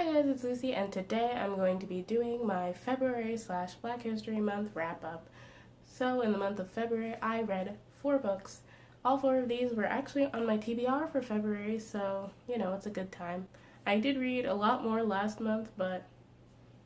Hi guys, it's Lucy, and today I'm going to be doing my February/Black History Month wrap-up. So in the month of February, I read 4 books. All 4 of these were actually on my TBR for February, so, it's a good time. I did read a lot more last month, but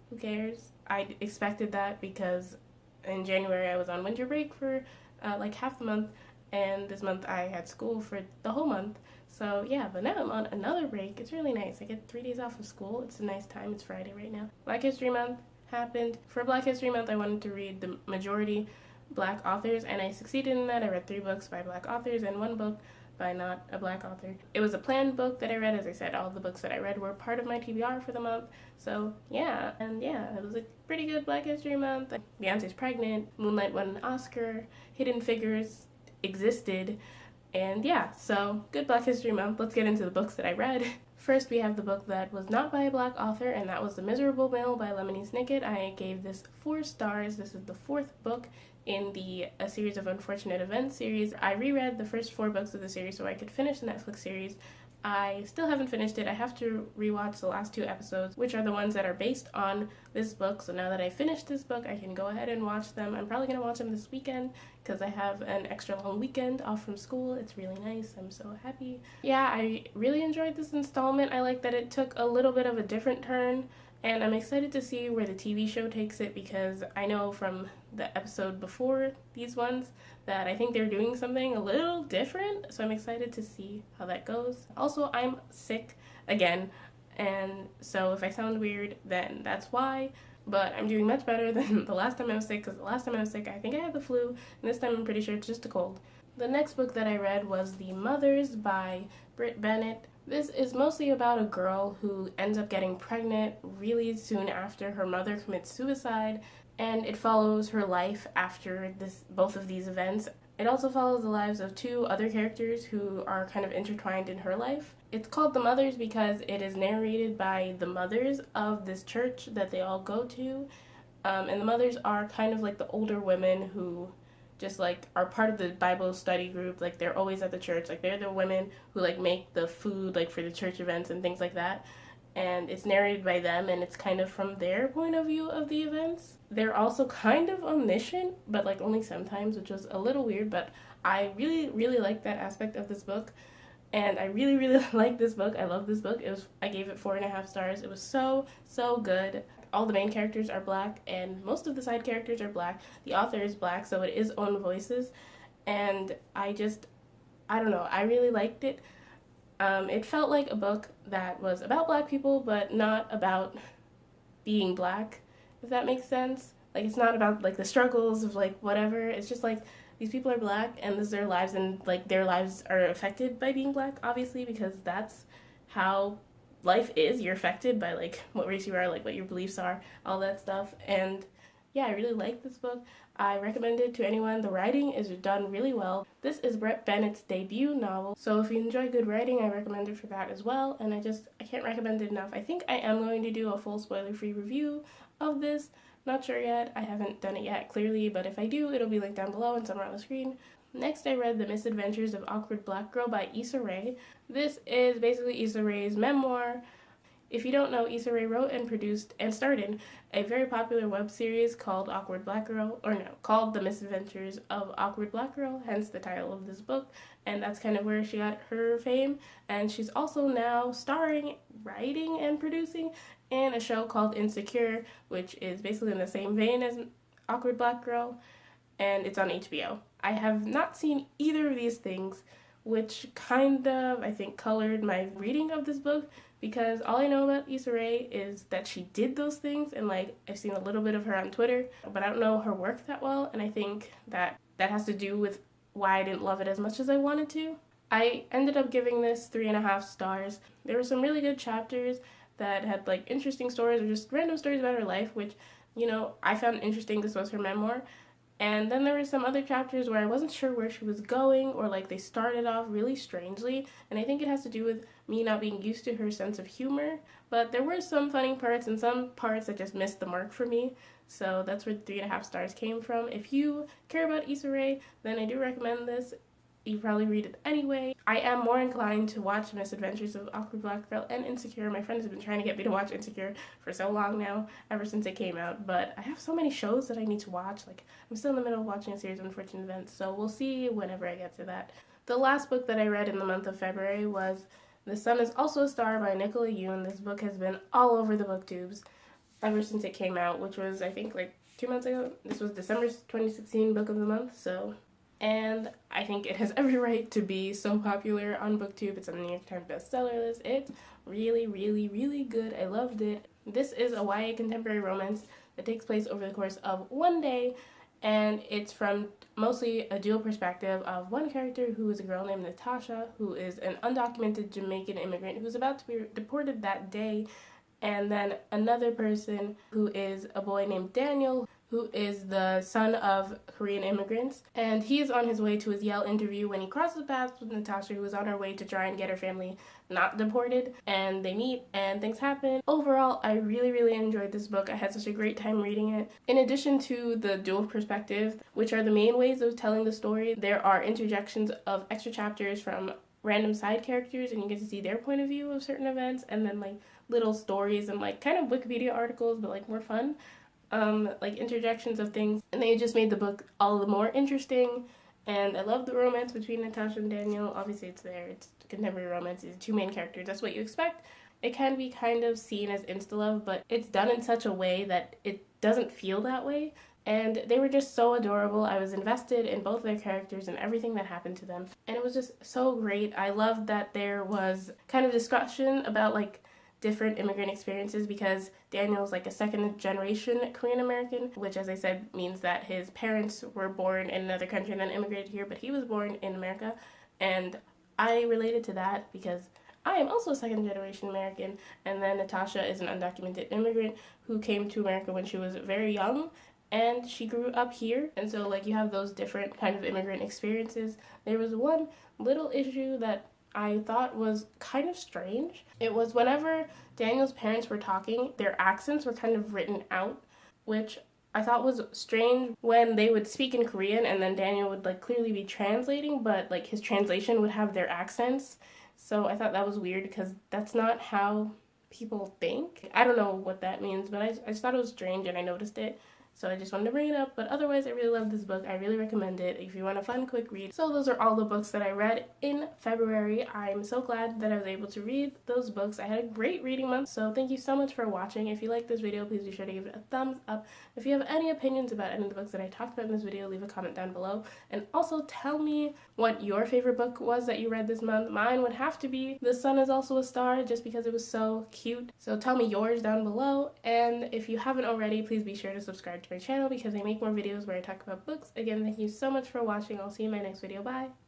who cares? I expected that because in January I was on winter break for like half the month, and this month I had school for the whole month. So yeah, but now I'm on another break. It's really nice. I get 3 days off of school. It's a nice time. It's Friday right now. Black History Month happened. For Black History Month, I wanted to read the majority Black authors, and I succeeded in that. I read 3 books by Black authors and 1 book by not a Black author. It was a planned book that I read. As I said, all the books that I read were part of my TBR for the month. So yeah, it was a pretty good Black History Month. Beyonce's pregnant. Moonlight won an Oscar. Hidden Figures existed. And yeah, so good Black History Month. Let's get into the books that I read. First, we have the book that was not by a Black author, and that was The Miserable Mill by Lemony Snicket. I gave this 4 stars. This is the 4th book in the A Series of Unfortunate Events series. I reread the first 4 books of the series so I could finish the Netflix series. I still haven't finished it. I have to rewatch the last 2 episodes, which are the ones that are based on this book. So now that I finished this book, I can go ahead and watch them. I'm probably going to watch them this weekend because I have an extra long weekend off from school. It's really nice. I'm so happy. Yeah, I really enjoyed this installment. I like that it took a little bit of a different turn, and I'm excited to see where the TV show takes it because I know from the episode before these ones that I think they're doing something a little different, so I'm excited to see how that goes. Also, I'm sick again, and so if I sound weird, then that's why, but I'm doing much better than the last time I was sick, because the last time I was sick, I think I had the flu, and this time I'm pretty sure it's just a cold. The next book that I read was The Mothers by Brit Bennett. This is mostly about a girl who ends up getting pregnant really soon after her mother commits suicide, and it follows her life after both of these events. It also follows the lives of 2 other characters who are kind of intertwined in her life. It's called The Mothers because it is narrated by the mothers of this church that they all go to, and the mothers are kind of like the older women who just like are part of the Bible study group. Like they're always at the church. Like they're the women who like make the food like for the church events and things like that. And it's narrated by them, and it's kind of from their point of view of the events. They're also kind of omniscient, but like only sometimes, which was a little weird, but I really, really like that aspect of this book. And I really, really like this book. I love this book. I gave it 4.5 stars. It was so, so good. All the main characters are Black, and most of the side characters are Black. The author is Black, so it is own voices. And I don't know, I really liked it. It felt like a book that was about Black people, but not about being Black, if that makes sense. Like, it's not about, like, the struggles of, like, whatever. It's just, like, these people are Black, and this is their lives, and, like, their lives are affected by being Black, obviously, because that's how life is. You're affected by, like, what race you are, like, what your beliefs are, all that stuff. And yeah, I really like this book. I recommend it to anyone. The writing is done really well. This is Brit Bennett's debut novel, so if you enjoy good writing, I recommend it for that as well, and I can't recommend it enough. I think I am going to do a full spoiler-free review of this. Not sure yet. I haven't done it yet, clearly, but if I do, it'll be linked down below and somewhere on the screen. Next, I read The Misadventures of Awkward Black Girl by Issa Rae. This is basically Issa Rae's memoir. If you don't know, Issa Rae wrote and produced and starred in a very popular web series called called The Misadventures of Awkward Black Girl, hence the title of this book, and that's kind of where she got her fame. And she's also now starring, writing, and producing in a show called Insecure, which is basically in the same vein as Awkward Black Girl, and it's on HBO. I have not seen either of these things, which kind of, I think, colored my reading of this book, because all I know about Issa Rae is that she did those things, and like I've seen a little bit of her on Twitter, but I don't know her work that well, and I think that has to do with why I didn't love it as much as I wanted to. I ended up giving this 3.5 stars. There were some really good chapters that had like interesting stories or just random stories about her life, which, I found interesting. This was her memoir. And then there were some other chapters where I wasn't sure where she was going, or like they started off really strangely, and I think it has to do with me not being used to her sense of humor. But there were some funny parts and some parts that just missed the mark for me, so that's where 3.5 stars came from. If you care about Issa Rae, then I do recommend this. you probably read it anyway. I am more inclined to watch Misadventures of Awkward Black Girl and Insecure. My friends have been trying to get me to watch Insecure for so long now, ever since it came out, but I have so many shows that I need to watch. Like, I'm still in the middle of watching a series of Unfortunate Events, so we'll see whenever I get to that. The last book that I read in the month of February was The Sun Is Also a Star by Nicola Yoon. This book has been all over the booktubes ever since it came out, which was, I think, like 2 months ago. This was December 2016 book of the month, so... And I think it has every right to be so popular on BookTube. It's on the New York Times bestseller list. It's really, really, really good. I loved it. This is a YA contemporary romance that takes place over the course of one day, and it's from mostly a dual perspective of one character who is a girl named Natasha, who is an undocumented Jamaican immigrant who's about to be deported that day, and then another person who is a boy named Daniel, who is the son of Korean immigrants, and he is on his way to his Yale interview when he crosses paths with Natasha, who is on her way to try and get her family not deported, and they meet and things happen. Overall, I really, really enjoyed this book. I had such a great time reading it. In addition to the dual perspective, which are the main ways of telling the story, there are interjections of extra chapters from random side characters, and you get to see their point of view of certain events, and then like little stories and like kind of Wikipedia articles, but like more fun. Like interjections of things, and they just made the book all the more interesting. And I love the romance between Natasha and Daniel. Obviously it's there, it's contemporary romance, it's two main characters, that's what you expect. It can be kind of seen as insta-love, but it's done in such a way that it doesn't feel that way. And they were just so adorable. I was invested in both their characters and everything that happened to them, and it was just so great. I loved that there was kind of discussion about like different immigrant experiences, because Daniel's like a second generation Korean American, which, as I said, means that his parents were born in another country and then immigrated here, but he was born in America. And I related to that because I am also a second generation American, and then Natasha is an undocumented immigrant who came to America when she was very young, and she grew up here. And so like you have those different kind of immigrant experiences. There was one little issue that I thought was kind of strange. It was whenever Daniel's parents were talking, their accents were kind of written out, which I thought was strange when they would speak in Korean and then Daniel would like clearly be translating, but like his translation would have their accents. So I thought that was weird because that's not how people think. I don't know what that means, but I just thought it was strange and I noticed it. So I just wanted to bring it up, but otherwise I really love this book. I really recommend it if you want a fun, quick read. So those are all the books that I read in February. I'm so glad that I was able to read those books. I had a great reading month, so thank you so much for watching. If you liked this video, please be sure to give it a thumbs up. If you have any opinions about any of the books that I talked about in this video, leave a comment down below. And also tell me what your favorite book was that you read this month. Mine would have to be The Sun Is Also a Star, just because it was so cute. So tell me yours down below. And if you haven't already, please be sure to subscribe to my channel because I make more videos where I talk about books. Again, thank you so much for watching. I'll see you in my next video. Bye!